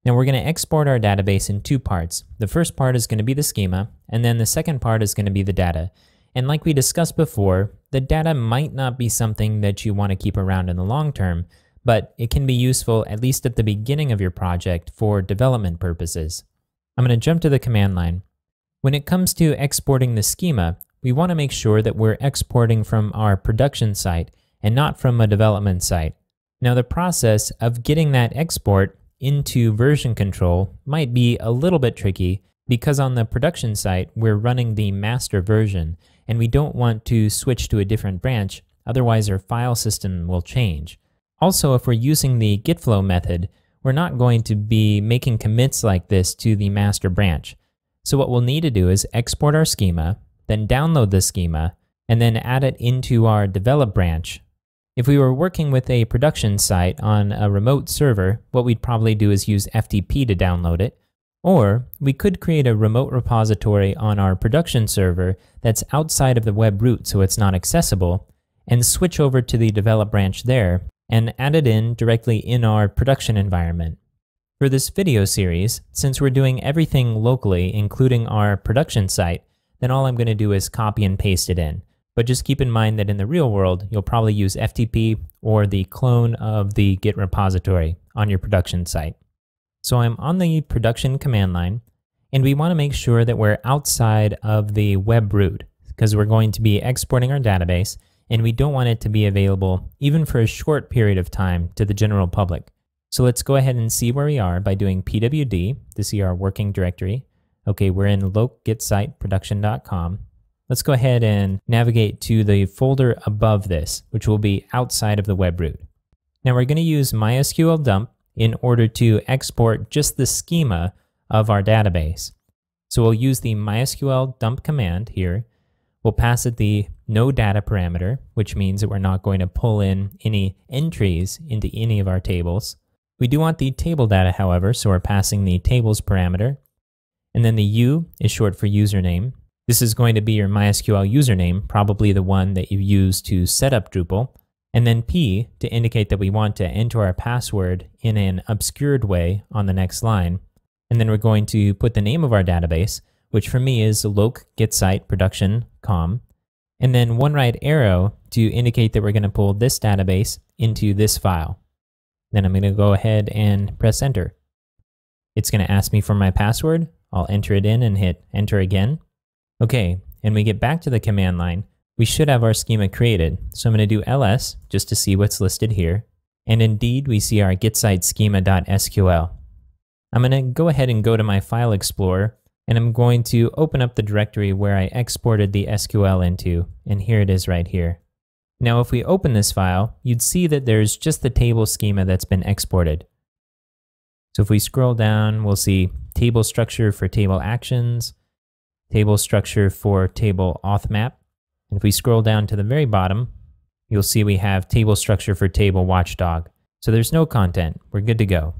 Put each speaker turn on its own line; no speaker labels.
Now we're going to export our database in two parts. The first part is going to be the schema, and then the second part is going to be the data. And like we discussed before, the data might not be something that you want to keep around in the long term, but it can be useful at least at the beginning of your project for development purposes. I'm going to jump to the command line. When it comes to exporting the schema, we want to make sure that we're exporting from our production site and not from a development site. Now the process of getting that export into version control might be a little bit tricky because on the production site, we're running the master version and we don't want to switch to a different branch, otherwise our file system will change. Also, if we're using the getFlow method, we're not going to be making commits like this to the master branch. So what we'll need to do is export our schema, then download the schema, and then add it into our develop branch. If we were working with a production site on a remote server, what we'd probably do is use FTP to download it. Or we could create a remote repository on our production server that's outside of the web root so it's not accessible, and switch over to the develop branch there and add it in directly in our production environment. For this video series, since we're doing everything locally, including our production site, then all I'm going to do is copy and paste it in. But just keep in mind that in the real world, you'll probably use FTP or the clone of the Git repository on your production site. So I'm on the production command line, and we want to make sure that we're outside of the web root because we're going to be exporting our database, and we don't want it to be available even for a short period of time to the general public. So let's go ahead and see where we are by doing pwd to see our working directory. Okay, we're in loc-git-site-production.com. Let's go ahead and navigate to the folder above this, which will be outside of the web root. Now we're going to use MySQL dump in order to export just the schema of our database. So we'll use the MySQL dump command here. We'll pass it the no data parameter, which means that we're not going to pull in any entries into any of our tables. We do want the table data, however, so we're passing the tables parameter. And then the U is short for username. This is going to be your MySQL username, probably the one that you use to set up Drupal. And then P to indicate that we want to enter our password in an obscured way on the next line. And then we're going to put the name of our database, which for me is loc-git-site-production.com. And then one right arrow to indicate that we're going to pull this database into this file. Then I'm going to go ahead and press enter. It's going to ask me for my password. I'll enter it in and hit enter again. Okay, and we get back to the command line. We should have our schema created. So I'm going to do ls just to see what's listed here. And indeed, we see our gitsite schema.sql. I'm going to go ahead and go to my file explorer, and I'm going to open up the directory where I exported the SQL into, and here it is right here. Now, if we open this file, you'd see that there's just the table schema that's been exported. So if we scroll down, we'll see table structure for table actions, table structure for table auth map. And if we scroll down to the very bottom, you'll see we have table structure for table watchdog. So there's no content. We're good to go.